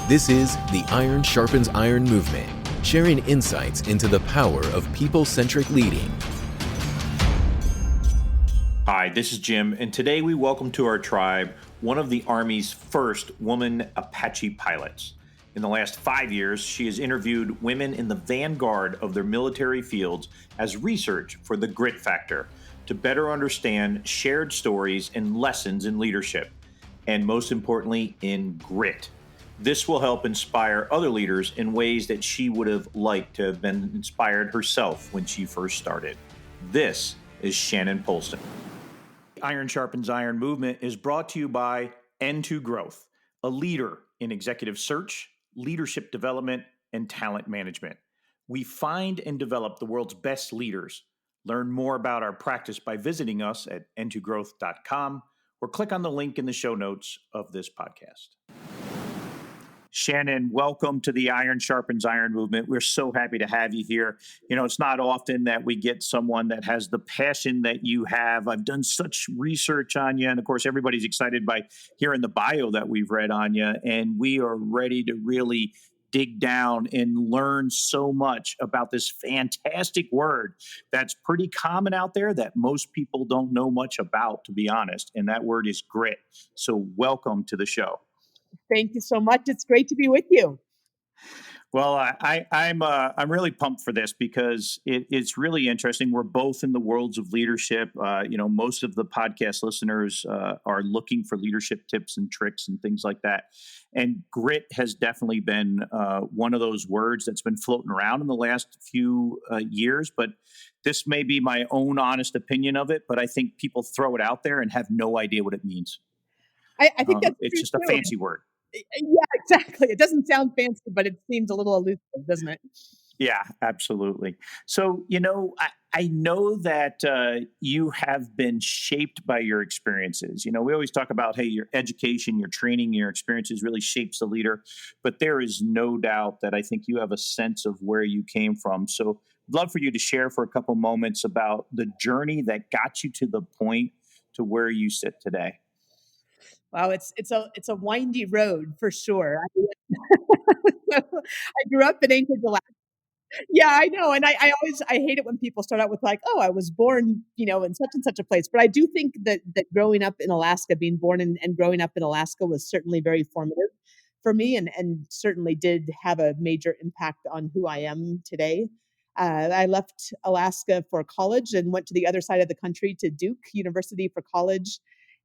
This is the Iron Sharpens Iron movement, sharing insights into the power of people-centric leading. Hi, this is Jim, and today we welcome to our tribe one of the Army's first woman Apache pilots. In the last 5 years, she has interviewed women in the vanguard of their military fields as research for the grit factor to better understand shared stories and lessons in leadership, and most importantly, in grit. This will help inspire other leaders in ways that she would have liked to have been inspired herself when she first started. This is Shannon Polson. Iron Sharpens Iron movement is brought to you by N2 Growth, a leader in executive search, leadership development, and talent management. We find and develop the world's best leaders. Learn more about our practice by visiting us at n2growth.com or click on the link in the show notes of this podcast. Shannon, welcome to the Iron Sharpens Iron movement. We're so happy to have you here. You know, it's not often that we get someone that has the passion that you have. I've done such research on you, and of course, everybody's excited by hearing the bio that we've read on you, and we are ready to really dig down and learn so much about this fantastic word that's pretty common out there that most people don't know much about, to be honest, and that word is grit. So welcome to the show. Thank you so much. It's great to be with you. Well, I'm really pumped for this because it's really interesting. We're both in the worlds of leadership. Most of the podcast listeners are looking for leadership tips and tricks and things like that. And grit has definitely been one of those words that's been floating around in the last few years. But this may be my own honest opinion of it. But I think people throw it out there and have no idea what it means. I think that's it's just a fancy word. Yeah, exactly. It doesn't sound fancy, but it seems a little elusive, doesn't it? Yeah, absolutely. So, I know that you have been shaped by your experiences. You know, we always talk about, hey, your education, your training, your experiences really shapes the leader. But there is no doubt that I think you have a sense of where you came from. So I'd love for you to share for a couple moments about the journey that got you to the point to where you sit today. Wow, it's a windy road for sure. I grew up in Anchorage, Alaska. Yeah, I know, and I hate it when people start out with like, "Oh, I was born, in such and such a place." But I do think that growing up in Alaska, being born and growing up in Alaska was certainly very formative for me, and certainly did have a major impact on who I am today. I left Alaska for college and went to the other side of the country to Duke University for college.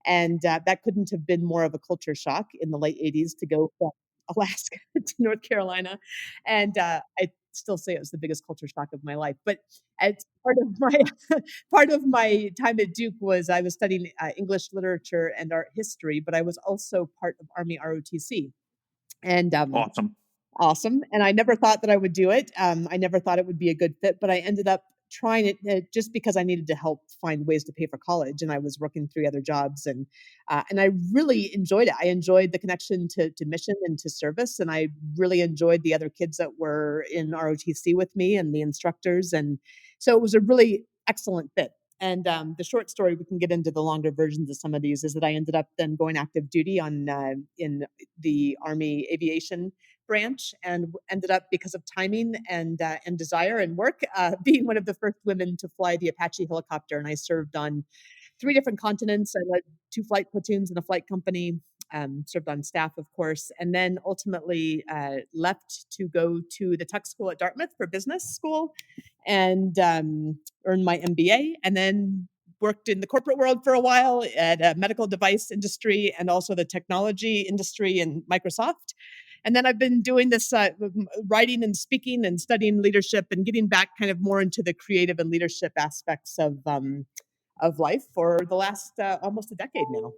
And that couldn't have been more of a culture shock in the late 80s to go from Alaska to North Carolina. And I still say it was the biggest culture shock of my life. But as part of my part of my time at Duke was I was studying English literature and art history, but I was also part of Army ROTC. And awesome. And I never thought that I would do it. I never thought it would be a good fit, but I ended up trying it just because I needed to help find ways to pay for college, and I was working 3 other jobs, and I really enjoyed it. I enjoyed the connection to mission and to service, and I really enjoyed the other kids that were in ROTC with me and the instructors, and so it was a really excellent fit. And the short story, we can get into the longer versions of some of these, is that I ended up then going active duty on in the Army aviation branch, and ended up, because of timing and desire and work, being one of the first women to fly the Apache helicopter. And I served on 3 different continents. I led 2 flight platoons in a flight company, served on staff, of course, and then ultimately left to go to the Tuck School at Dartmouth for business school and earned my MBA, and then worked in the corporate world for a while at a medical device industry and also the technology industry in Microsoft. And then I've been doing this writing and speaking and studying leadership and getting back kind of more into the creative and leadership aspects of life for the last almost a decade now.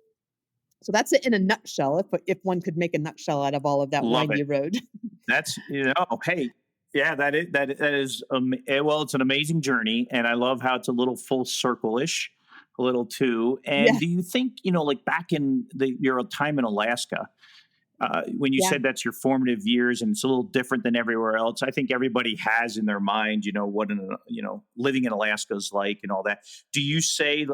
So that's it in a nutshell, if one could make a nutshell out of all of that windy road. That's, hey, yeah, that is well, it's an amazing journey, and I love how it's a little full circle-ish, a little too. And do you think, like back in your time in Alaska, when you said that's your formative years and it's a little different than everywhere else, I think everybody has in their mind, what living in Alaska is like and all that. Do you say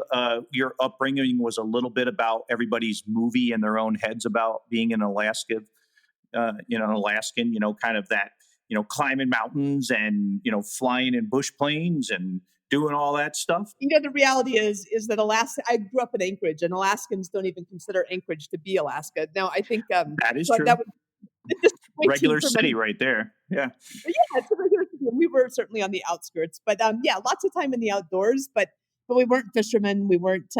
your upbringing was a little bit about everybody's movie in their own heads about being in Alaska an Alaskan, kind of that, climbing mountains and, flying in bush planes and doing all that stuff? The reality is that Alaska. I grew up in Anchorage, and Alaskans don't even consider Anchorage to be Alaska. Now, I think That is so true. that was disappointing Regular for many. city right there. Yeah. But yeah, it's a regular city, and we were certainly on the outskirts. But yeah, lots of time in the outdoors. But we weren't fishermen. We weren't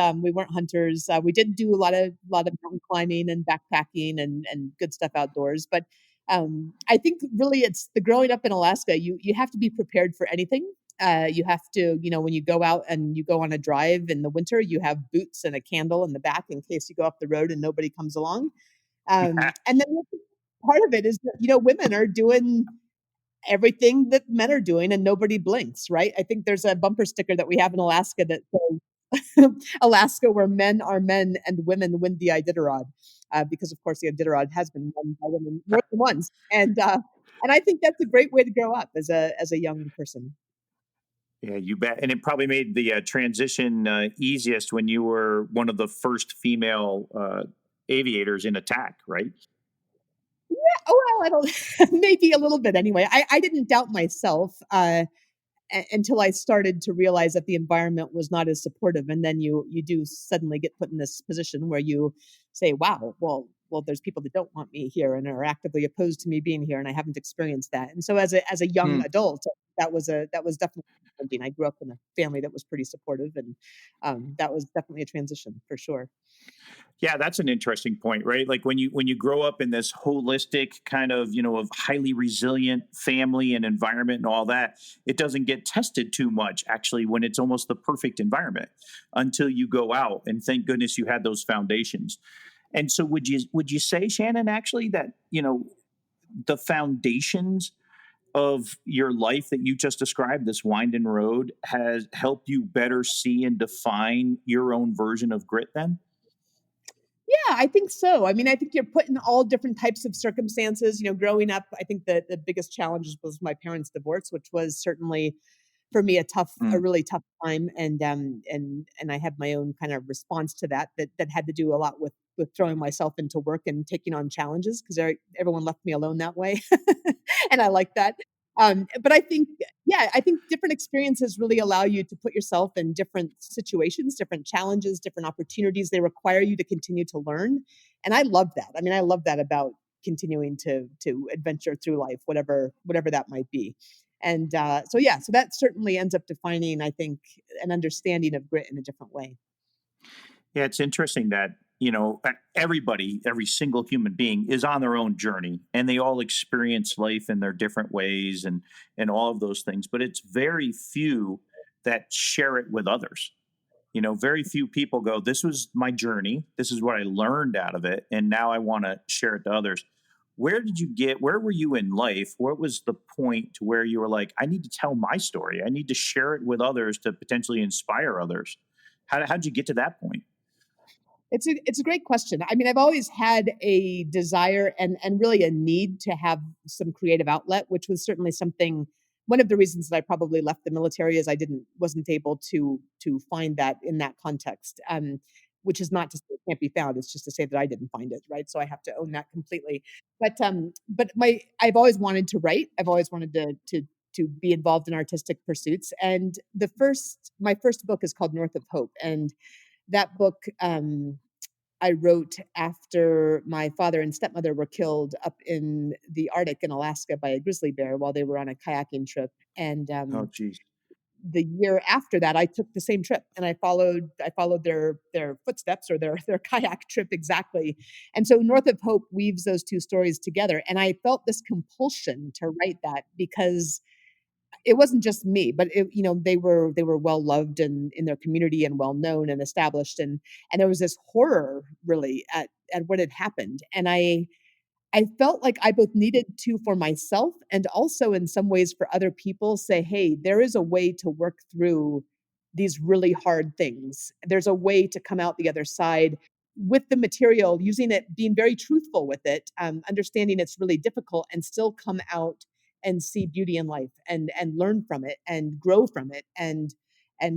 hunters. We did do a lot of mountain climbing and backpacking and good stuff outdoors. But I think really it's the growing up in Alaska. You have to be prepared for anything. You have to, when you go out and you go on a drive in the winter, you have boots and a candle in the back in case you go off the road and nobody comes along. And then part of it is that, women are doing everything that men are doing and nobody blinks, right? I think there's a bumper sticker that we have in Alaska that says Alaska where men are men and women win the Iditarod. Because of course the Iditarod has been won by women more than once. And I think that's a great way to grow up as a young person. Yeah, you bet. And it probably made the transition easiest when you were one of the first female aviators in attack, right? Oh, well, I don't maybe a little bit anyway. I didn't doubt myself. Until I started to realize that the environment was not as supportive, and then you do suddenly get put in this position where you say, "Wow, well, there's people that don't want me here and are actively opposed to me being here, and I haven't experienced that." And so, as a young Hmm. adult, that was definitely challenging. I grew up in a family that was pretty supportive, and that was definitely a transition for sure. Yeah, that's an interesting point, right? Like when you grow up in this holistic kind of, of highly resilient family and environment and all that, it doesn't get tested too much actually when it's almost the perfect environment until you go out and thank goodness you had those foundations. And so would you say, Shannon, actually that, the foundations of your life that you just described, this winding road, has helped you better see and define your own version of grit then? Yeah, I think so. I mean, I think you're put in all different types of circumstances. Growing up, I think the biggest challenge was my parents' divorce, which was certainly for me a Mm. really tough time, and I had my own kind of response to that had to do a lot with throwing myself into work and taking on challenges because everyone left me alone that way, and I like that. But I think, yeah, I think different experiences really allow you to put yourself in different situations, different challenges, different opportunities. They require you to continue to learn, and I love that. I mean, I love that about continuing to adventure through life, whatever that might be. And so yeah, so that certainly ends up defining, I think, an understanding of grit in a different way. Yeah, it's interesting that, everybody, every single human being is on their own journey and they all experience life in their different ways and all of those things, but it's very few that share it with others. Very few people go, "This was my journey. This is what I learned out of it and now I want to share it to others." Where were you in life? What was the point to where you were like, "I need to tell my story. I need to share it with others to potentially inspire others." How'd you get to that point? It's a great question. I mean, I've always had a desire and really a need to have some creative outlet, which was certainly something. One of the reasons that I probably left the military is I wasn't able to find that in that context. Which is not to say it can't be found. It's just to say that I didn't find it, right? So I have to own that completely. But I've always wanted to write. I've always wanted to be involved in artistic pursuits. And my first book is called North of Hope, and that book I wrote after my father and stepmother were killed up in the Arctic in Alaska by a grizzly bear while they were on a kayaking trip. And Oh, geez. the year after that, I took the same trip and I followed their footsteps or their kayak trip exactly. And so North of Hope weaves those two stories together. And I felt this compulsion to write that because it wasn't just me, but they were well loved in their community and well known and established, and there was this horror really at what had happened, and I felt like I both needed to for myself and also in some ways for other people say, hey, there is a way to work through these really hard things. There's a way to come out the other side with the material, using it, being very truthful with it, understanding it's really difficult and still come out and see beauty in life and learn from it and grow from it and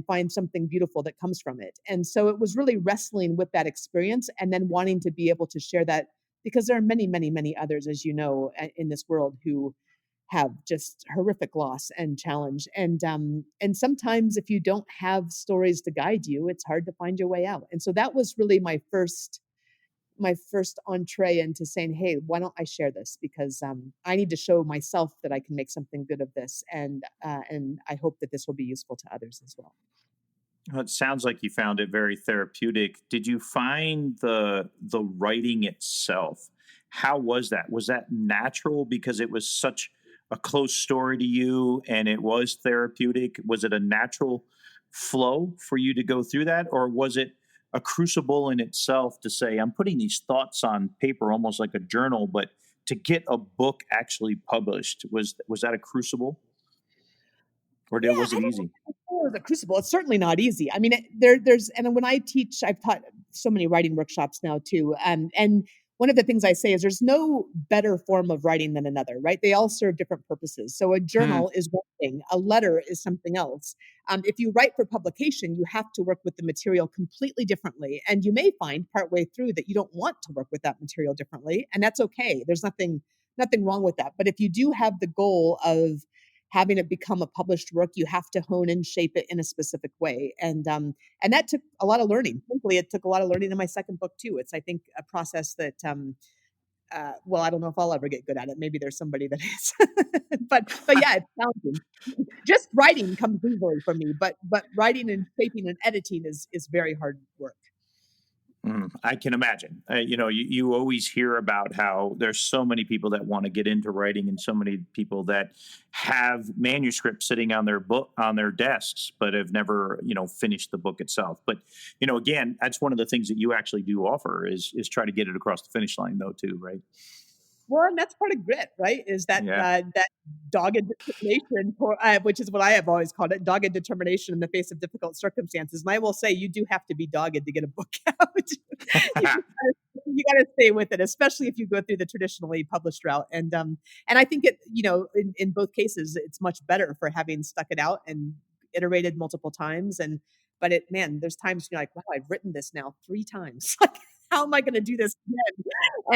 find something beautiful that comes from it. And so it was really wrestling with that experience and then wanting to be able to share because there are many, many, many others, as you know, in this world who have just horrific loss and challenge. And sometimes if you don't have stories to guide you, it's hard to find your way out. And so that was really my first entree into saying, hey, why don't I share this? Because I need to show myself that I can make something good of this. And I hope that this will be useful to others as well. Well, it sounds like you found it very therapeutic. Did you find the writing itself? How was that? Was that natural because it was such a close story to you and it was therapeutic? Was it a natural flow for you to go through that, or was it a crucible in itself to say, I'm putting these thoughts on paper, almost like a journal, but to get a book actually published, was that a crucible, or Yeah, was I it don't know easy? if it's a crucible. It's certainly not easy. I mean, there's, and when I teach, I've taught so many writing workshops now too. And one of the things I say is there's no better form of writing than another, right? They all serve different purposes. So a Hmm. journal is one thing, a letter is something else. If you write for publication, you have to work with the material completely differently. And you may find partway through that you don't want to work with that material differently. And that's okay. There's nothing wrong with that. But if you do have the goal of having it become a published work, you have to hone and shape it in a specific way. And that took a lot of learning. Thankfully, it took a lot of learning in my second book too. It's, I think, a process that well, I don't know if I'll ever get good at it. Maybe there's somebody that is. But yeah, it's challenging. Just writing comes easily for me, but writing and shaping and editing is very hard work. I can imagine. You always hear about how there's so many people that want to get into writing, and so many people that have manuscripts sitting on their book on their desks, but have never, finished the book itself. But again, that's one of the things that you actually do offer is try to get it across the finish line, though, too, right? Well, and that's part of grit, right? Is Yeah. that dogged determination, for, which is what I have always called it, dogged determination in the face of difficult circumstances. And I will say, you do have to be dogged to get a book out. You got to stay with it, especially if you go through the traditionally published route. And I think it, in both cases, it's much better for having stuck it out and iterated multiple times. But man, there's times you're like, wow, I've written this now 3 times. Like, how am I going to do this again?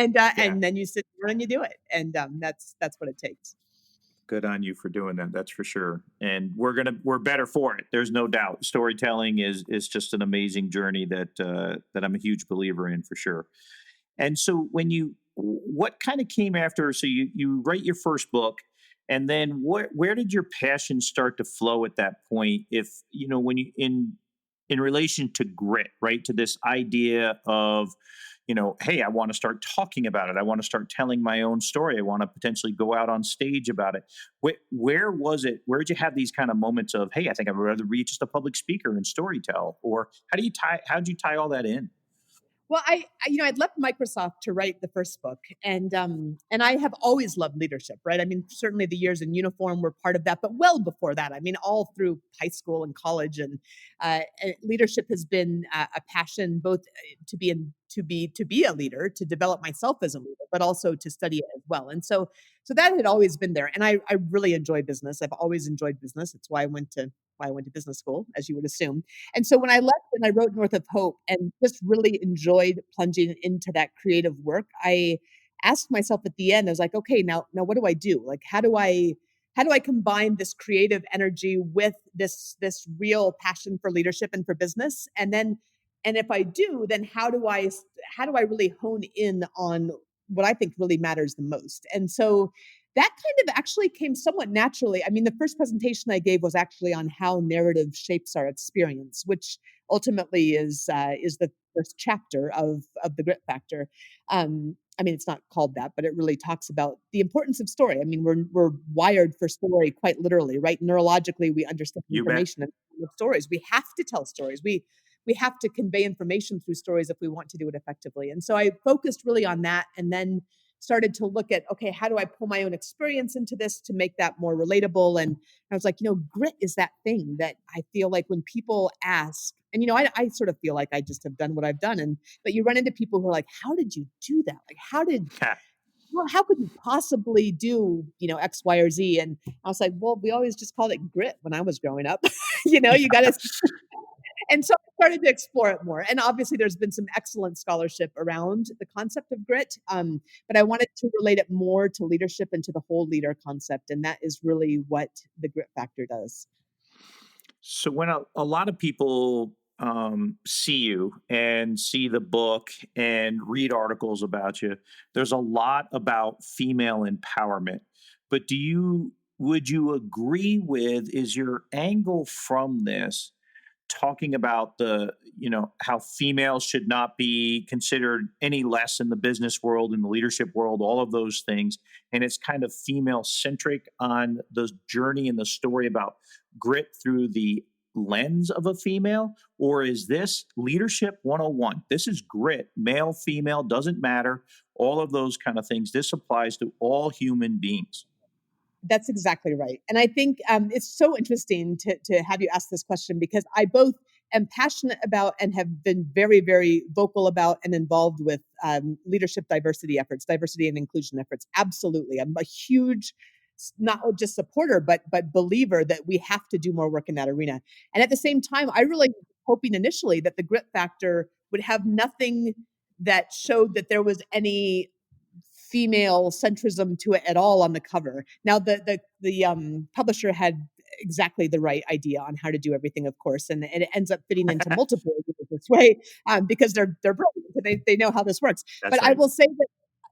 Yeah. And then you sit down and you do it, and that's what it takes. Good on you for doing that. That's for sure. And we're better for it. There's no doubt. Storytelling is just an amazing journey that I'm a huge believer in, for sure. And so what kind of came after? So you write your first book, and then where did your passion start to flow at that point? If when you in relation to grit, right? To this idea of, hey, I want to start talking about it. I want to start telling my own story. I want to potentially go out on stage about it. Where was it? Where did you have these kind of moments of, hey, I think I'd rather be just a public speaker and story tell? Or how'd you tie all that in? Well, I'd left Microsoft to write the first book, and I have always loved leadership, right? I mean, certainly the years in uniform were part of that, but well before that, I mean, all through high school and college, and leadership has been a passion, both to be a leader, to develop myself as a leader, but also to study it as well. And so that had always been there, and I really enjoy business. I've always enjoyed business. It's why I went to business school, as you would assume. And so when I left and I wrote North of Hope and just really enjoyed plunging into that creative work, I asked myself at the end, I was like, okay, now what do I do? Like, how do I combine this creative energy with this real passion for leadership and for business? And if I do, then how do I really hone in on what I think really matters the most? And so that kind of actually came somewhat naturally. I mean, the first presentation I gave was actually on how narrative shapes our experience, which ultimately is the first chapter of the Grit Factor. I mean, it's not called that, but it really talks about the importance of story. I mean, we're wired for story quite literally, right? Neurologically, we understand You bet. information and stories. We have to tell stories. We have to convey information through stories if we want to do it effectively. And so I focused really on that, and then started to look at, okay, how do I pull my own experience into this to make that more relatable? And I was like, grit is that thing that I feel like when people ask, and I sort of feel like I just have done what I've done, but you run into people who are like, how did you do that? Like, how could you possibly do, X, Y, or Z? And I was like, well, we always just called it grit when I was growing up. You got to, Yes. And so I started to explore it more. And obviously, there's been some excellent scholarship around the concept of grit, but I wanted to relate it more to leadership and to the whole leader concept. And that is really what the grit factor does. So when a lot of people see you and see the book and read articles about you, there's a lot about female empowerment. But would you agree with, is your angle from this talking about how females should not be considered any less in the business world, in the leadership world, all of those things, and it's kind of female centric on the journey and the story about grit through the lens of a female? Or is this leadership 101? This is grit, male, female, doesn't matter, all of those kind of things. This applies to all human beings. That's exactly right. And I think it's so interesting to have you ask this question because I both am passionate about and have been very, very vocal about and involved with leadership diversity and inclusion efforts. Absolutely. I'm a huge, not just supporter, but believer that we have to do more work in that arena. And at the same time, I really was hoping initially that the grit factor would have nothing that showed that there was any female centrism to it at all on the cover. Now, the publisher had exactly the right idea on how to do everything, of course, and it ends up fitting into multiple this way because they're brilliant. They know how this works. That's But I right. will say that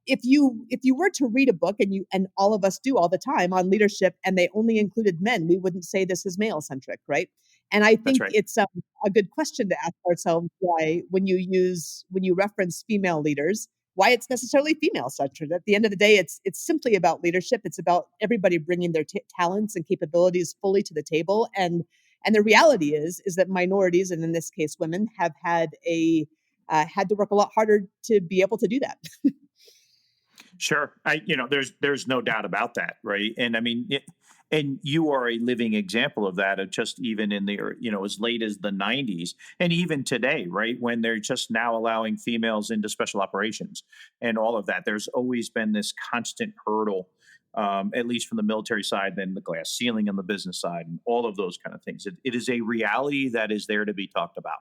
if you were to read a book and all of us do all the time on leadership and they only included men, we wouldn't say this is male centric, right? And I That's think right. it's a good question to ask ourselves why when you reference female leaders, why it's necessarily female centered. At the end of the day, it's simply about leadership. It's about everybody bringing their talents and capabilities fully to the table. And the reality is that minorities, and in this case women, have had to work a lot harder to be able to do that. Sure. There's no doubt about that, right? And I mean, and you are a living example of that, of just even in the, as late as the 90s and even today, right? When they're just now allowing females into special operations and all of that. There's always been this constant hurdle, at least from the military side, then the glass ceiling on the business side, and all of those kind of things. It is a reality that is there to be talked about.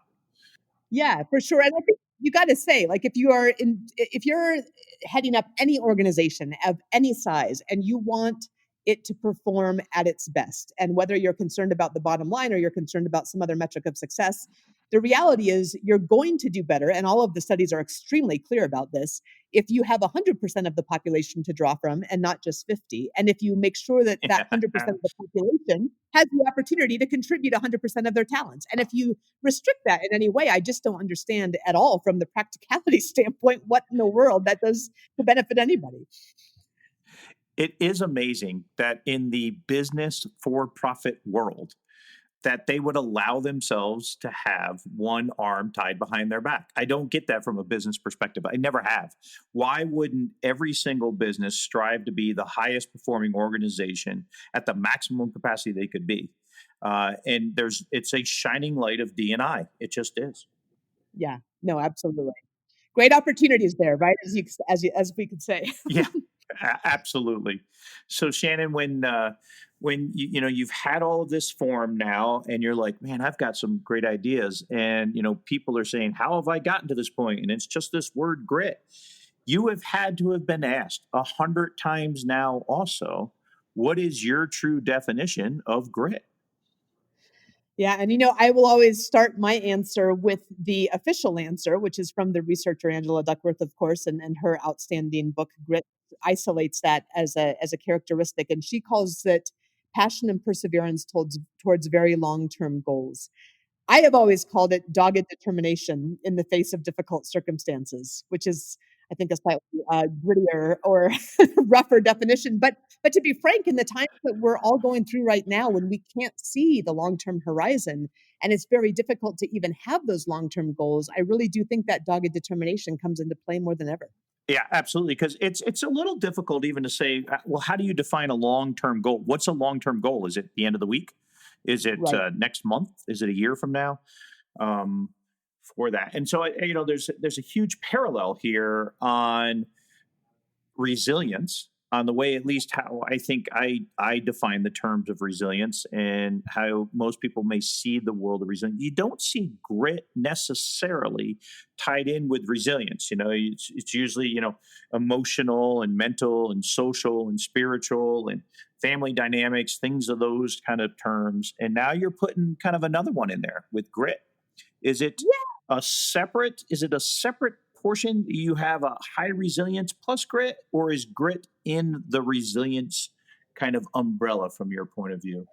Yeah, for sure. And I think you got to say, like, if you're heading up any organization of any size and you want it to perform at its best, and whether you're concerned about the bottom line or you're concerned about some other metric of success, the reality is you're going to do better. And all of the studies are extremely clear about this. If you have 100% of the population to draw from and not just 50, and if you make sure that that 100% of the population has the opportunity to contribute 100% of their talents. And if you restrict that in any way, I just don't understand at all from the practicality standpoint what in the world that does to benefit anybody. It is amazing that in the business for profit world, that they would allow themselves to have one arm tied behind their back. I don't get that from a business perspective. I never have. Why wouldn't every single business strive to be the highest performing organization at the maximum capacity they could be? And it's a shining light of D&I. It just is. Yeah, no, absolutely. Great opportunities there, right? As we could say. Yeah, absolutely. So Shannon, when you've had all of this form now, and you're like, man, I've got some great ideas, and people are saying, how have I gotten to this point? And it's just this word grit. You have had to have been asked 100 times now. Also, what is your true definition of grit? Yeah, and I will always start my answer with the official answer, which is from the researcher Angela Duckworth, of course, and her outstanding book Grit isolates that as a characteristic, and she calls it passion and perseverance towards very long-term goals. I have always called it dogged determination in the face of difficult circumstances, which is, I think, a slightly grittier or rougher definition. But to be frank, in the times that we're all going through right now, when we can't see the long term horizon, and it's very difficult to even have those long term goals, I really do think that dogged determination comes into play more than ever. Yeah, absolutely. Because it's a little difficult even to say, well, how do you define a long term goal? What's a long term goal? Is it the end of the week? Is it Right. next month? Is it a year from now? Um, for that, and so there's a huge parallel here on resilience, on the way, at least how I think I define the terms of resilience and how most people may see the world of resilience. You don't see grit necessarily tied in with resilience. It's usually, emotional and mental and social and spiritual and family dynamics, things of those kind of terms. And now you're putting kind of another one in there with grit. Is it a separate portion? You have a high resilience plus grit, or is grit in the resilience kind of umbrella from your point of view?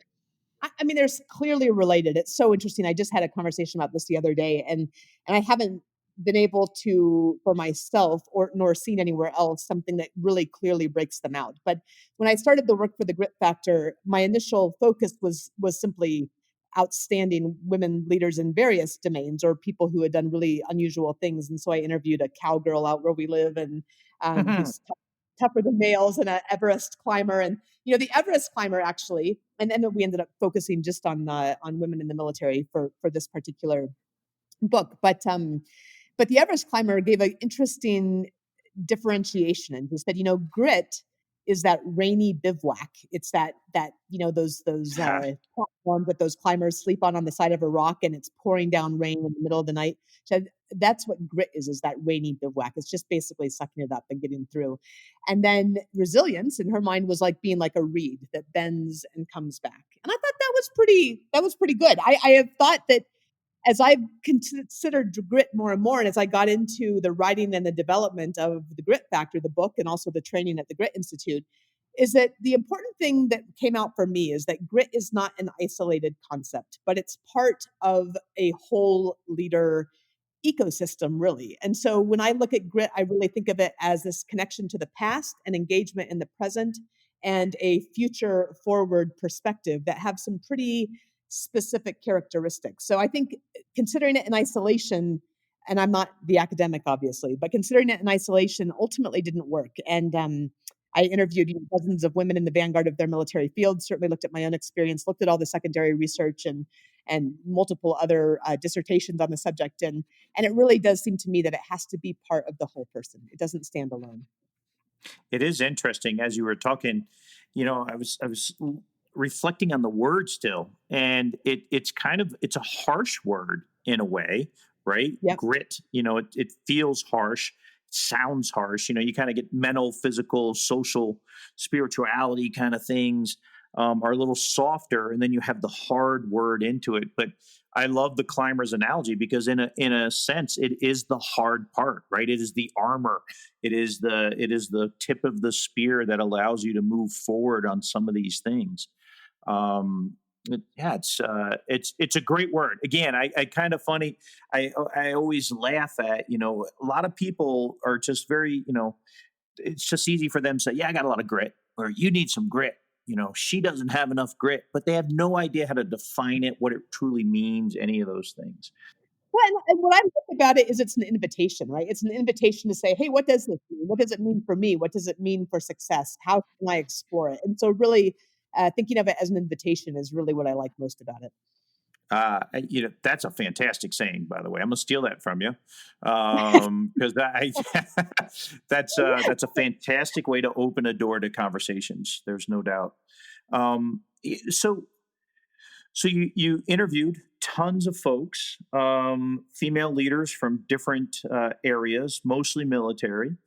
I mean, there's clearly related. It's so interesting. I just had a conversation about this the other day, and I haven't been able to, for myself, or nor seen anywhere else, something that really clearly breaks them out. But when I started the work for the Grit Factor, my initial focus was simply outstanding women leaders in various domains, or people who had done really unusual things. And so I interviewed a cowgirl out where we live, and who's tougher than males, and an Everest climber. And the Everest climber actually, and then we ended up focusing just on women in the military for this particular book. But the Everest climber gave an interesting differentiation, and he said, grit is that rainy bivouac. It's that those platforms that those climbers sleep on the side of a rock, and it's pouring down rain in the middle of the night. So that's what grit is that rainy bivouac. It's just basically sucking it up and getting through. And then resilience in her mind was like being like a reed that bends and comes back. And I thought that was pretty good. I have thought that as I've considered grit more and more, and as I got into the writing and the development of the Grit Factor, the book, and also the training at the Grit Institute, is that the important thing that came out for me is that grit is not an isolated concept, but it's part of a whole leader ecosystem, really. And so when I look at grit, I really think of it as this connection to the past and engagement in the present, and a future forward perspective that have some pretty specific characteristics. So I think considering it in isolation, and I'm not the academic, obviously, but considering it in isolation ultimately didn't work. And I interviewed dozens of women in the vanguard of their military fields, certainly looked at my own experience, looked at all the secondary research and multiple other dissertations on the subject. And it really does seem to me that it has to be part of the whole person. It doesn't stand alone. It is interesting as you were talking. I was reflecting on the word still, and it's a harsh word in a way, right? Yep. Grit. It feels harsh, sounds harsh. You kind of get mental, physical, social, spirituality kind of things are a little softer, and then you have the hard word into it. But I love the climber's analogy because in a sense, it is the hard part, right? It is the armor. It is the tip of the spear that allows you to move forward on some of these things. It's a great word. Again, I kind of funny. I always laugh at a lot of people are just very it's just easy for them to say, yeah, I got a lot of grit, or you need some grit. She doesn't have enough grit, but they have no idea how to define it, what it truly means, any of those things. Well, and what I like about it is it's an invitation, right? It's an invitation to say, hey, what does this mean? What does it mean for me? What does it mean for success? How can I explore it? And so, really, thinking of it as an invitation is really what I like most about it. That's a fantastic saying, by the way. I'm gonna steal that from you, because that's a fantastic way to open a door to conversations. There's no doubt. So you interviewed tons of folks, female leaders from different areas, mostly military,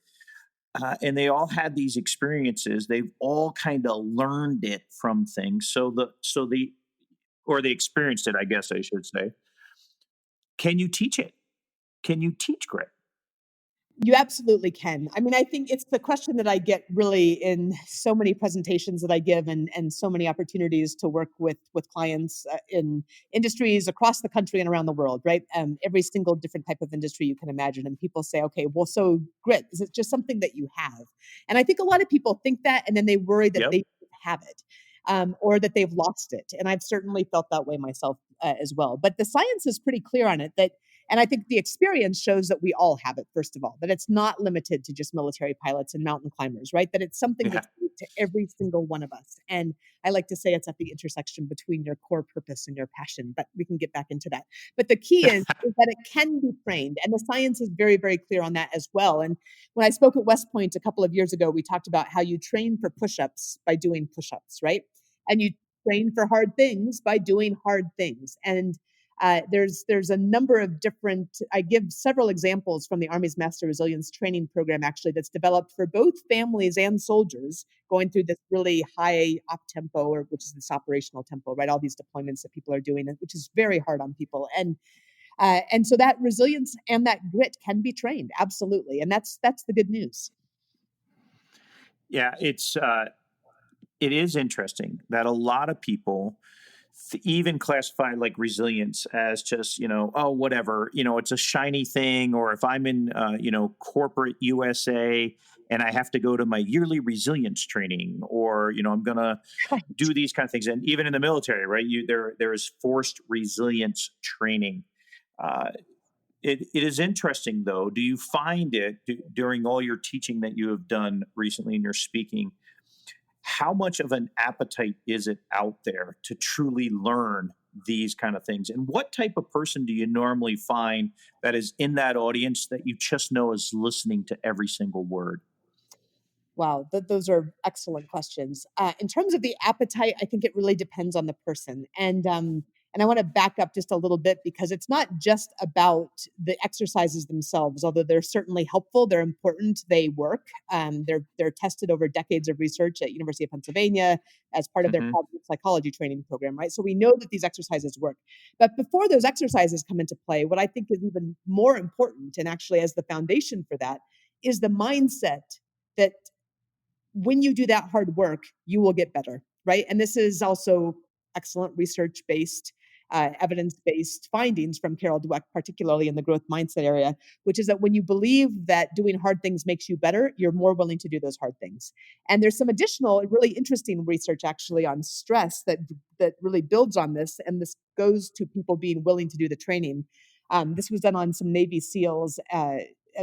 and they all had these experiences. They've all kind of learned it from things. Or they experienced it, I guess I should say. Can you teach it? Can you teach grit? You absolutely can. I mean, I think it's the question that I get really in so many presentations that I give, and so many opportunities to work with clients in industries across the country and around the world, right? Every single different type of industry you can imagine. And people say, okay, well, so grit, is it just something that you have? And I think a lot of people think that, and then they worry that Yep. they don't have it. Or that they've lost it. And I've certainly felt that way myself as well. But the science is pretty clear on it and I think the experience shows that we all have it, first of all, that it's not limited to just military pilots and mountain climbers, right? That it's something Yeah. that's to every single one of us. And I like to say it's at the intersection between your core purpose and your passion, but we can get back into that. But the key is that it can be trained, and the science is very, very clear on that as well. And when I spoke at West Point a couple of years ago, we talked about how you train for push-ups by doing push-ups, right? And you train for hard things by doing hard things. And there's a number of different. I give several examples from the Army's Master Resilience Training Program, actually, that's developed for both families and soldiers going through this really high op tempo, or which is this operational tempo, right? All these deployments that people are doing, which is very hard on people, and so that resilience and that grit can be trained, absolutely, and that's the good news. Yeah, it is interesting that a lot of people even classify like resilience as just, oh, whatever, it's a shiny thing. Or if I'm in, corporate USA and I have to go to my yearly resilience training, or, I'm going to do these kind of things. And even in the military, right, there is forced resilience training. It is interesting, though. Do you find it during all your teaching that you have done recently in your speaking, how much of an appetite is it out there to truly learn these kind of things? And what type of person do you normally find that is in that audience that you just know is listening to every single word? Wow, those are excellent questions. In terms of the appetite, I think it really depends on the person, and I want to back up just a little bit, because it's not just about the exercises themselves, although they're certainly helpful. They're important. They work. They're tested over decades of research at University of Pennsylvania as part of their Hmm. cognitive psychology training program, right? So we know that these exercises work. But before those exercises come into play, what I think is even more important, and actually as the foundation for that, is the mindset that when you do that hard work, you will get better, right? And this is also excellent research based, evidence based findings from Carol Dweck, particularly in the growth mindset area, which is that when you believe that doing hard things makes you better, you're more willing to do those hard things. And there's some additional, really interesting research actually on stress that really builds on this, and this goes to people being willing to do the training. This was done on some Navy SEALs.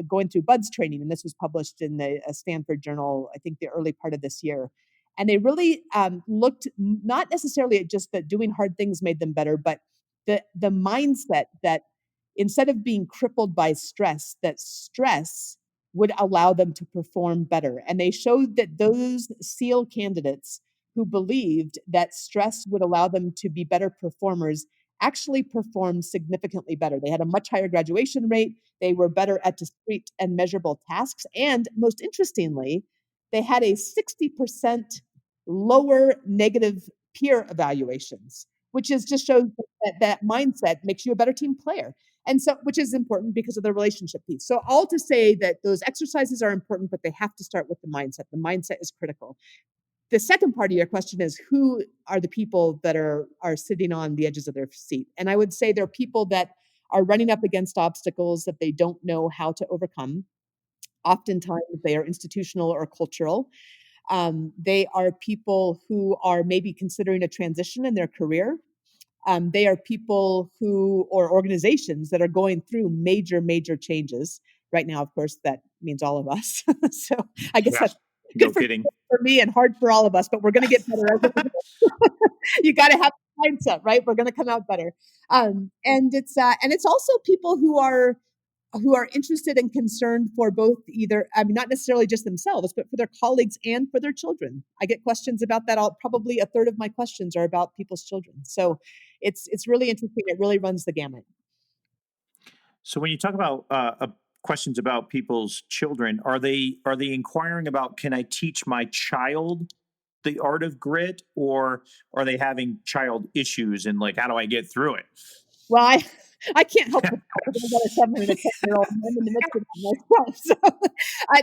Going through BUDS training, and this was published in a Stanford journal, I think the early part of this year. And they really looked not necessarily at just that doing hard things made them better, but the mindset that instead of being crippled by stress, that stress would allow them to perform better. And they showed that those SEAL candidates who believed that stress would allow them to be better performers actually performed significantly better. They had a much higher graduation rate. They were better at discrete and measurable tasks. And most interestingly, they had a 60% lower negative peer evaluations, which is just shows that mindset makes you a better team player. And so, which is important because of the relationship piece. So, all to say that those exercises are important, but they have to start with the mindset. The mindset is critical. The second part of your question is, who are the people that are sitting on the edges of their seat? And I would say they're people that are running up against obstacles that they don't know how to overcome. Oftentimes, they are institutional or cultural. They are people who are maybe considering a transition in their career. They are people who, or organizations that are going through major, major changes. Right now, of course, that means all of us. So I guess Yeah, that's good no kidding. for me and hard for all of us, but we're going to get better as a result. You got to have the mindset, right? We're going to come out better. And it's also people who are interested and concerned for both, either, I mean, not necessarily just themselves, but for their colleagues and for their children. I get questions about that. Probably a third of my questions are about people's children. So it's really interesting. It really runs the gamut. So when you talk about questions about people's children, are they inquiring about, can I teach my child the art of grit, or are they having child issues and like, how do I get through it? Well, I can't help but because I've got a 7 and a 10-year-old, and I'm in the midst of that myself. So,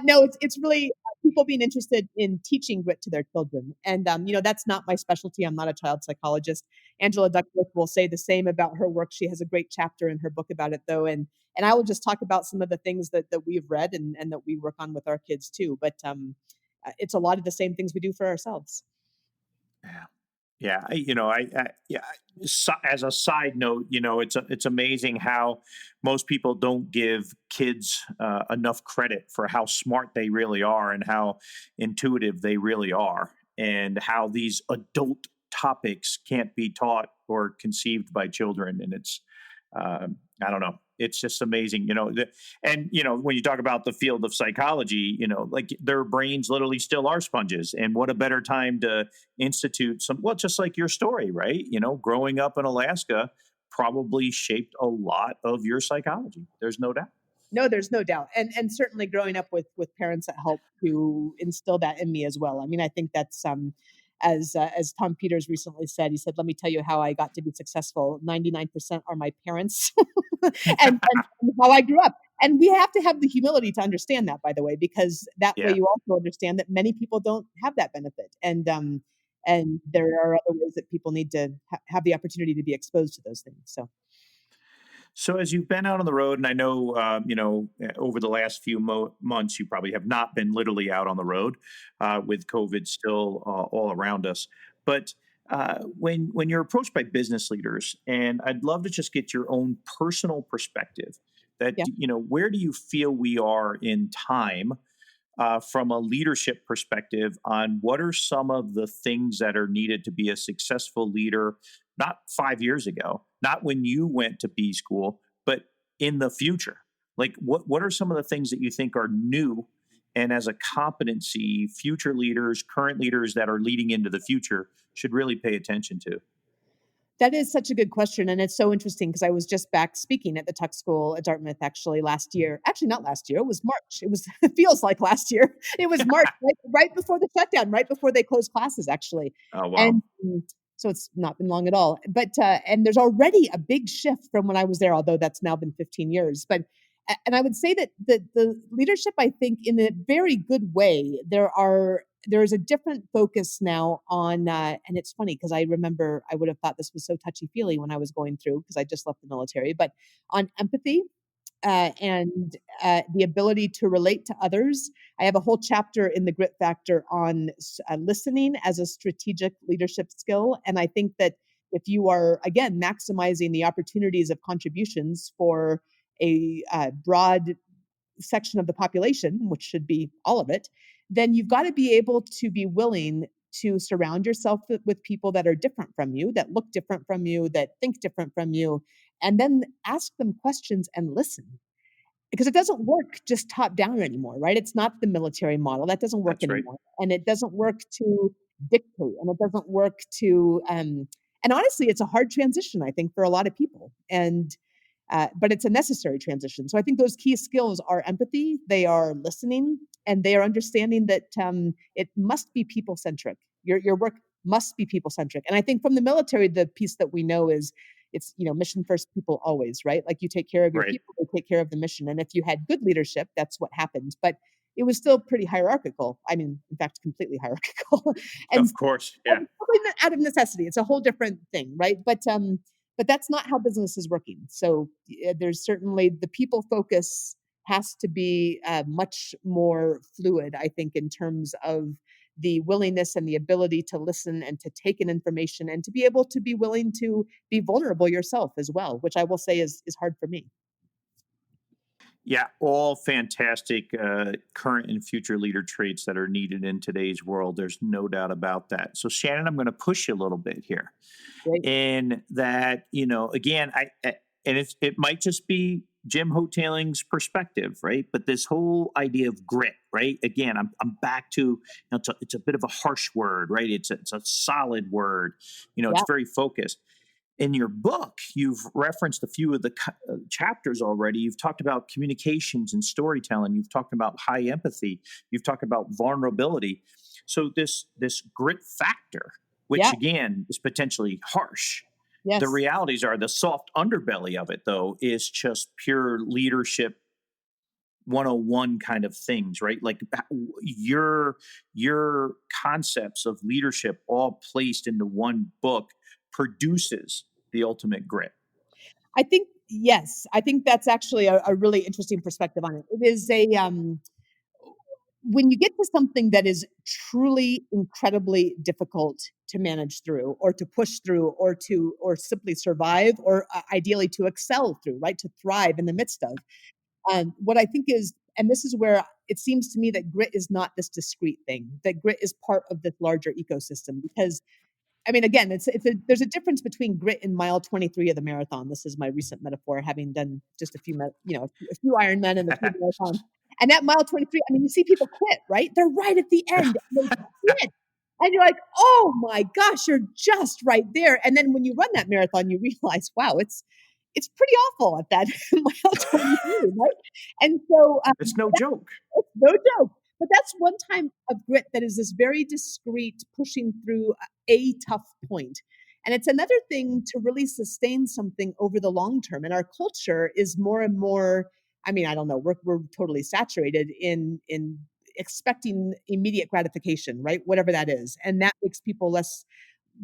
no, it's really people being interested in teaching grit to their children, and that's not my specialty. I'm not a child psychologist. Angela Duckworth will say the same about her work. She has a great chapter in her book about it, though, and I will just talk about some of the things that we've read and that we work on with our kids too. But it's a lot of the same things we do for ourselves. Yeah. Yeah, yeah. As a side note, it's amazing how most people don't give kids enough credit for how smart they really are and how intuitive they really are, and how these adult topics can't be taught or conceived by children. And I don't know. It's just amazing, and when you talk about the field of psychology, like their brains literally still are sponges. And what a better time to institute well, just like your story, right? Growing up in Alaska probably shaped a lot of your psychology. There's no doubt. No, there's no doubt. And certainly growing up with parents that helped to instill that in me as well. I mean, I think that's as Tom Peters recently said, he said, "Let me tell you how I got to be successful. 99% are my parents." And how I grew up. And we have to have the humility to understand that, by the way, because that way Yeah. you also understand that many people don't have that benefit. And there are other ways that people need to have the opportunity to be exposed to those things. So So as you've been out on the road, and I know, over the last few months, you probably have not been literally out on the road with COVID still all around us. But when you're approached by business leaders, and I'd love to just get your own personal perspective, that yeah. where do you feel we are in time from a leadership perspective on what are some of the things that are needed to be a successful leader, not 5 years ago, not when you went to B school, but in the future? Like, what are some of the things that you think are new? And as a competency, future leaders, current leaders that are leading into the future should really pay attention to. That is such a good question, and it's so interesting because I was just back speaking at the Tuck School at Dartmouth actually last year. Actually, not last year. It was March. It was it feels like last year. It was March, right before the shutdown, right before they closed classes, actually. Oh, wow. And so it's not been long at all. But and there's already a big shift from when I was there, although that's now been 15 years. But and I would say that the leadership, I think, in a very good way, there is a different focus now on, and it's funny because I remember I would have thought this was so touchy feely when I was going through because I just left the military, but on empathy and the ability to relate to others. I have a whole chapter in the Grit Factor on listening as a strategic leadership skill, and I think that if you are again maximizing the opportunities of contributions for a broad section of the population, which should be all of it, then you've got to be able to be willing to surround yourself with people that are different from you, that look different from you, that think different from you, and then ask them questions and listen. Because it doesn't work just top down anymore, right? It's not the military model. That doesn't work That's right. anymore. And it doesn't work to dictate and it doesn't work to and honestly, it's a hard transition, I think, for a lot of people. And but it's a necessary transition. So I think those key skills are empathy, they are listening, and they are understanding that it must be people centric. Your work must be people centric. And I think from the military, the piece that we know is it's mission first, people always, right? Like you take care of your Right. people, they take care of the mission. And if you had good leadership, that's what happened. But it was still pretty hierarchical. I mean, in fact, completely hierarchical. and Of course. Yeah. out of necessity, it's a whole different thing, right? But that's not how business is working. So there's certainly the people focus has to be much more fluid, I think, in terms of the willingness and the ability to listen and to take in information and to be able to be willing to be vulnerable yourself as well, which I will say is hard for me. Yeah, all fantastic current and future leader traits that are needed in today's world. There's no doubt about that. So, Shannon, I'm going to push you a little bit here. Right? In that, again, and it might just be Jim Hotailing's perspective, right? But this whole idea of grit, right? Again, I'm back to, it's a bit of a harsh word, right? It's a solid word. Yeah. It's very focused. In your book, you've referenced a few of the chapters already. You've talked about communications and storytelling. You've talked about high empathy. You've talked about vulnerability. So this grit factor, which Yeah. again is potentially harsh. Yes. The realities are the soft underbelly of it, though, is just pure leadership 101 kind of things, right? Like your concepts of leadership all placed into one book produces the ultimate grit. I think yes. I think that's actually a really interesting perspective on it. It is a when you get to something that is truly incredibly difficult to manage through or to push through or simply survive or ideally to excel through, right? To thrive in the midst of. What I think is, and this is where it seems to me that grit is not this discrete thing, that grit is part of this larger ecosystem because I mean, again, there's a difference between grit and mile 23 of the marathon. This is my recent metaphor, having done just a few Ironmen and a few marathons. And that mile 23, I mean, you see people quit, right? They're right at the end. And they quit. And you're like, oh my gosh, you're just right there. And then when you run that marathon, you realize, wow, it's pretty awful at that mile 23, right? And so It's no joke. it's no joke. But that's one time of grit that is this very discreet pushing through a tough point. And it's another thing to really sustain something over the long term. And our culture is more and more, I mean, I don't know, we're totally saturated in expecting immediate gratification, right? Whatever that is. And that makes people less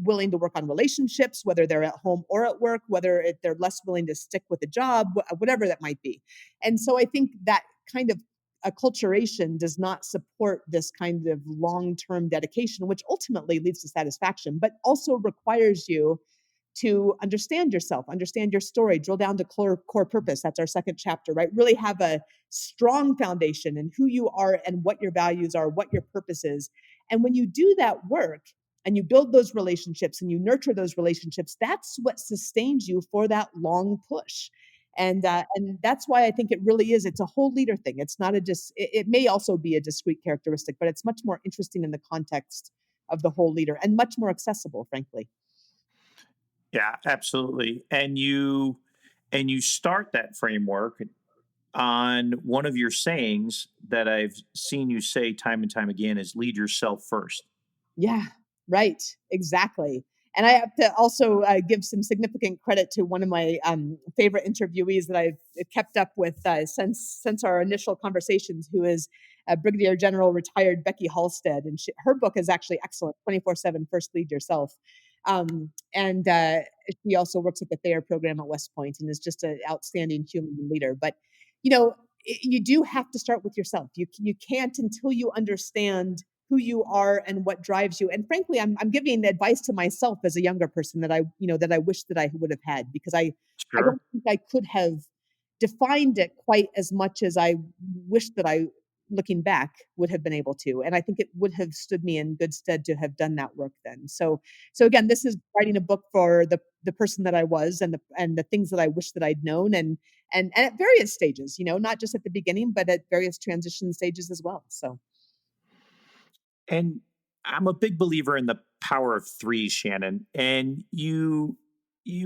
willing to work on relationships, whether they're at home or at work, whether they're less willing to stick with a job, whatever that might be. And so I think that kind of acculturation does not support this kind of long-term dedication, which ultimately leads to satisfaction, but also requires you to understand yourself, understand your story, drill down to core purpose. That's our second chapter, right? Really have a strong foundation in who you are and what your values are, what your purpose is. And when you do that work and you build those relationships and you nurture those relationships, that's what sustains you for that long push. And that's why I think it really is. It's a whole leader thing. It's not a just. It may also be a discrete characteristic, but it's much more interesting in the context of the whole leader and much more accessible, frankly. Yeah, absolutely. And you start that framework on one of your sayings that I've seen you say time and time again is lead yourself first. Yeah, right. Exactly. And I have to also give some significant credit to one of my favorite interviewees that I've kept up with since our initial conversations, who is Brigadier General retired Becky Halstead. And her book is actually excellent, 24/7 First Lead Yourself. And she also works at the Thayer program at West Point and is just an outstanding human leader. But, you know, you do have to start with yourself. You can't until you understand who you are and what drives you. And frankly, I'm giving advice to myself as a younger person that I wish that I would have had, because I Sure. don't think I could have defined it quite as much as I wish that I, looking back, would have been able to. And I think it would have stood me in good stead to have done that work then. So again, this is writing a book for the person that I was and the things that I wish that I'd known and at various stages, not just at the beginning, but at various transition stages as well. So And I'm a big believer in the power of threes, Shannon. And you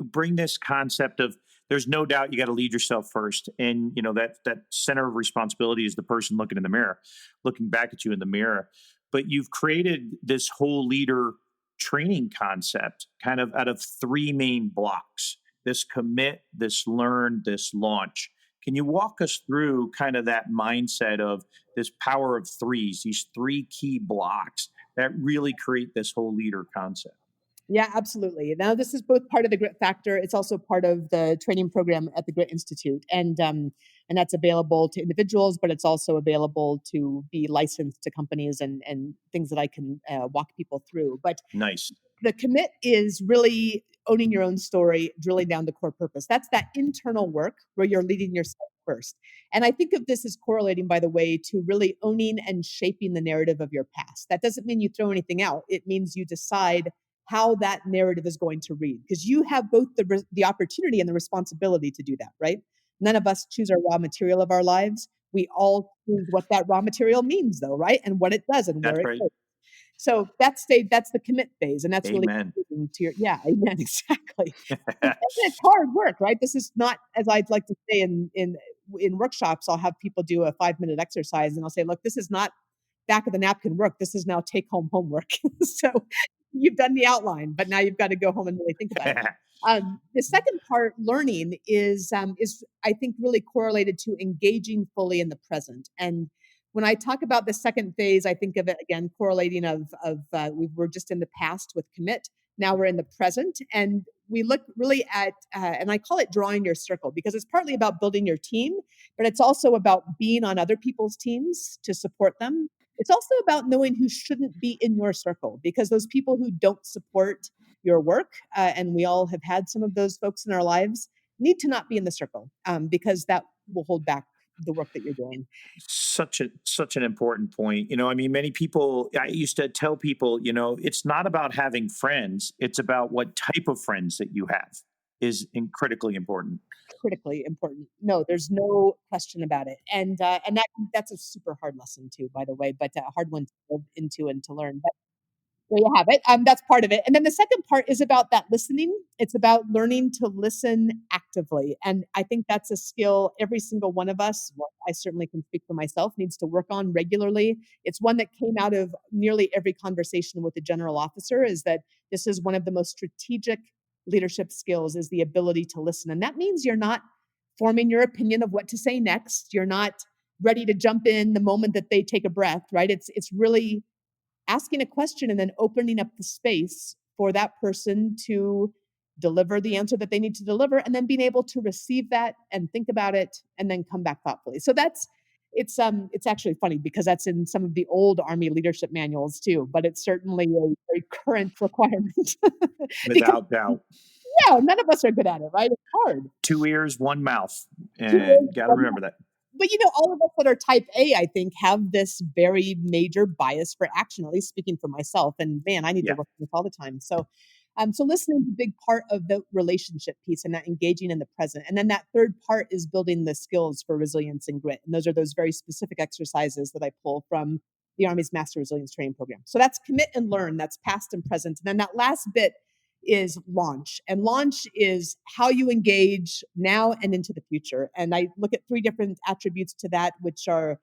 bring this concept of there's no doubt you got to lead yourself first. And that center of responsibility is the person looking in the mirror, looking back at you in the mirror. But you've created this whole leader training concept kind of out of three main blocks: this commit, this learn, this launch. Can you walk us through kind of that mindset of this power of threes, these three key blocks that really create this whole leader concept? yeah, absolutely. Now, this is both part of the Grit Factor. It's also part of the training program at the Grit Institute, and that's available to individuals, but it's also available to be licensed to companies and things that I can walk people through. But Nice. the commit is really owning your own story, drilling down to core purpose. That's that internal work where you're leading yourself first. And I think of this as correlating, by the way, to really owning and shaping the narrative of your past. That doesn't mean you throw anything out. It means you decide how that narrative is going to read, because you have both the opportunity and the responsibility to do that, right? None of us choose our raw material of our lives. We all choose what that raw material means, though, right? And what it does and where That's it right. goes. So that's the commit phase, and that's really Amen. to your yeah, amen, exactly. And it's hard work, right? This is not, as I'd like to say in workshops. I'll have people do a 5-minute exercise, and I'll say, "Look, this is not back of the napkin work. This is now take home homework." So you've done the outline, but now you've got to go home and really think about it. The second part, learning, is I think really correlated to engaging fully in the present. And when I talk about the second phase, I think of it again correlating we were just in the past with commit. Now we're in the present, and we look really at and I call it drawing your circle, because it's partly about building your team, but it's also about being on other people's teams to support them. It's also about knowing who shouldn't be in your circle, because those people who don't support your work, and we all have had some of those folks in our lives, need to not be in the circle, because that will hold back the work that you're doing. Such an important point. I mean, many people, I used to tell people, it's not about having friends, it's about what type of friends that you have is critically important. Critically important. No, there's no question about it. And that's a super hard lesson too, by the way, but a hard one to go into and to learn. There you have it. That's part of it. And then the second part is about that listening. It's about learning to listen actively. And I think that's a skill every single one of us, well, I certainly can speak for myself, needs to work on regularly. It's one that came out of nearly every conversation with the general officer, is that this is one of the most strategic leadership skills, is the ability to listen. And that means you're not forming your opinion of what to say next. You're not ready to jump in the moment that they take a breath, right? It's really asking a question and then opening up the space for that person to deliver the answer that they need to deliver, and then being able to receive that and think about it and then come back thoughtfully. So it's actually funny because that's in some of the old Army leadership manuals too, but it's certainly a very current requirement. Because Without doubt. yeah, none of us are good at it, right? It's hard. Two ears, one mouth. Two And words, got to one remember that. But all of us that are type A, I think, have this very major bias for action, at least speaking for myself. And man, I need to Yeah. work on this all the time. So listening is a big part of the relationship piece and that engaging in the present. And then that third part is building the skills for resilience and grit. And those are those very specific exercises that I pull from the Army's Master Resilience Training Program. So that's commit and learn, that's past and present. And then that last bit is launch. And launch is how you engage now and into the future. And I look at three different attributes to that, which are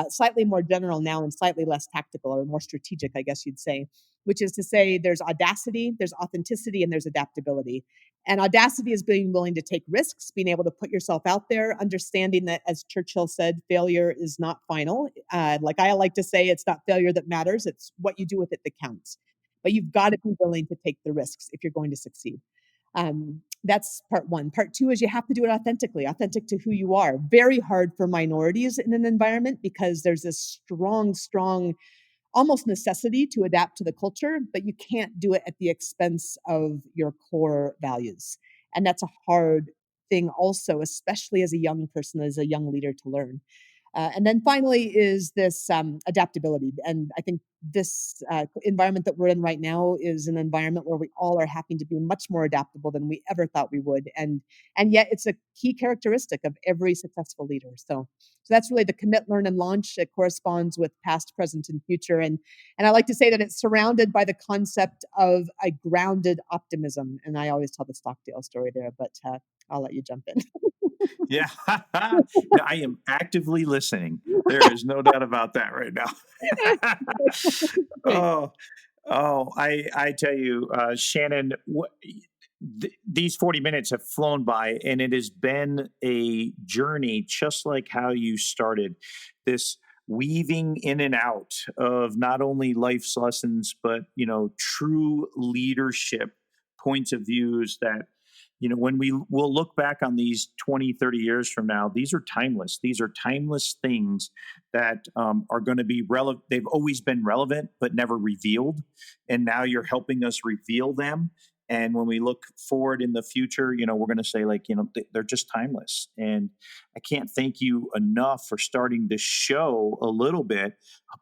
slightly more general now and slightly less tactical, or more strategic, I guess you'd say, which is to say there's audacity, there's authenticity, and there's adaptability. And audacity is being willing to take risks, being able to put yourself out there, understanding that, as Churchill said, failure is not final. Like I like to say, it's not failure that matters, it's what you do with it that counts. But you've got to be willing to take the risks if you're going to succeed. That's part one. Part two is you have to do it authentically, authentic to who you are. Very hard for minorities in an environment because there's this strong, almost necessity to adapt to the culture, but you can't do it at the expense of your core values. And that's a hard thing also, especially as a young person, as a young leader, to learn. And then finally is this adaptability. And I think this environment that we're in right now is an environment where we all are having to be much more adaptable than we ever thought we would. And yet it's a key characteristic of every successful leader. So that's really the commit, learn, and launch. It corresponds with past, present, and future. And I like to say that it's surrounded by the concept of a grounded optimism. And I always tell the Stockdale story there, but I'll let you jump in. Yeah. No, I am actively listening. There is no doubt about that right now. Great. Oh, I tell you, Shannon, these 40 minutes have flown by, and it has been a journey, just like how you started this weaving in and out of not only life's lessons, but, true leadership points of views that, when we'll look back on these 20, 30 years from now, these are timeless. These are timeless things that are going to be relevant. They've always been relevant, but never revealed. And now you're helping us reveal them. And when we look forward in the future, we're going to say they're just timeless. And I can't thank you enough for starting to show a little bit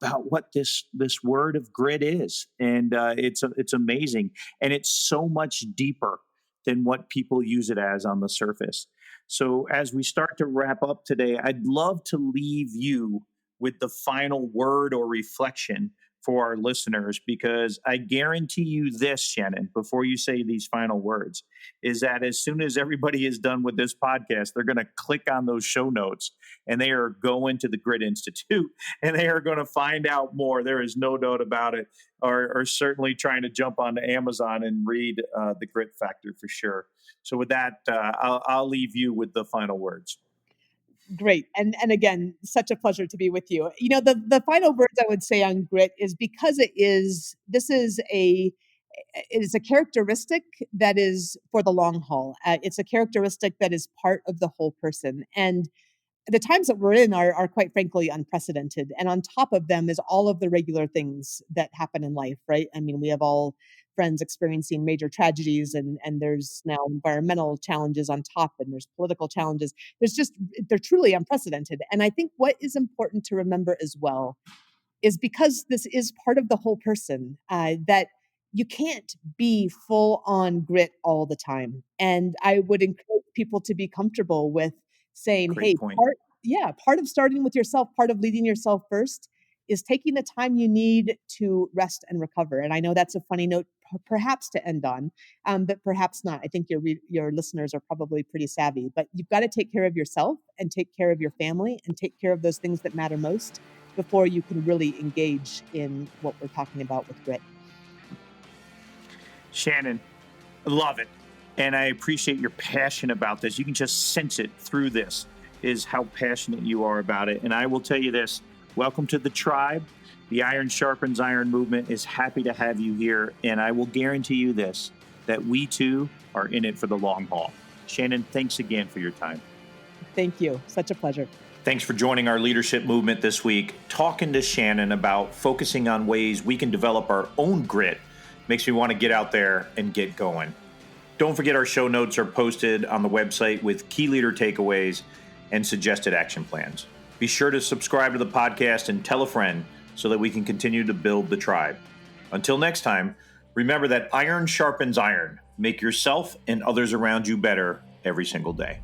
about what this word of grit is. And it's amazing. And it's so much deeper than what people use it as on the surface. So as we start to wrap up today, I'd love to leave you with the final word or reflection for our listeners, because I guarantee you this, Shannon, before you say these final words, is that as soon as everybody is done with this podcast, they're going to click on those show notes and they are going to the Grit Institute and they are going to find out more. There is no doubt about it. Or certainly trying to jump onto Amazon and read The Grit Factor for sure. So with that, I'll leave you with the final words. Great. And again, such a pleasure to be with you. The final words I would say on grit is because it is a characteristic that is for the long haul. It's a characteristic that is part of the whole person. And the times that we're in are quite frankly unprecedented. And on top of them is all of the regular things that happen in life, right? I mean, we have all friends experiencing major tragedies, and there's now environmental challenges on top, and there's political challenges. They're truly unprecedented. And I think what is important to remember as well is, because this is part of the whole person, that you can't be full on grit all the time. And I would encourage people to be comfortable with saying, Great hey, point. part of starting with yourself, part of leading yourself first is taking the time you need to rest and recover. And I know that's a funny note perhaps to end on, but perhaps not. I think your listeners are probably pretty savvy, but you've got to take care of yourself and take care of your family and take care of those things that matter most before you can really engage in what we're talking about with grit. Shannon, I love it. And I appreciate your passion about this. You can just sense it through this, is how passionate you are about it. And I will tell you this, welcome to the tribe. The Iron Sharpens Iron movement is happy to have you here. And I will guarantee you this, that we too are in it for the long haul. Shannon, thanks again for your time. Thank you. Such a pleasure. Thanks for joining our leadership movement this week. Talking to Shannon about focusing on ways we can develop our own grit makes me want to get out there and get going. Don't forget, our show notes are posted on the website with key leader takeaways and suggested action plans. Be sure to subscribe to the podcast and tell a friend so that we can continue to build the tribe. Until next time, remember that iron sharpens iron. Make yourself and others around you better every single day.